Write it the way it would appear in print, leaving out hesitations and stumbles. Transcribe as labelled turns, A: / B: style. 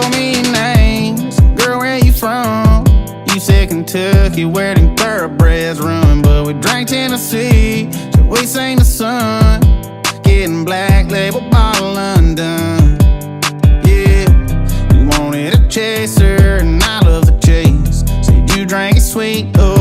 A: told me your name. So girl, where you from? You said Kentucky, where them thoroughbreds run. But we drank Tennessee till we seen the sun. Getting Black Label bottle undone. Yeah, you wanted a chaser and I love the chase. Said you drank it sweet, oh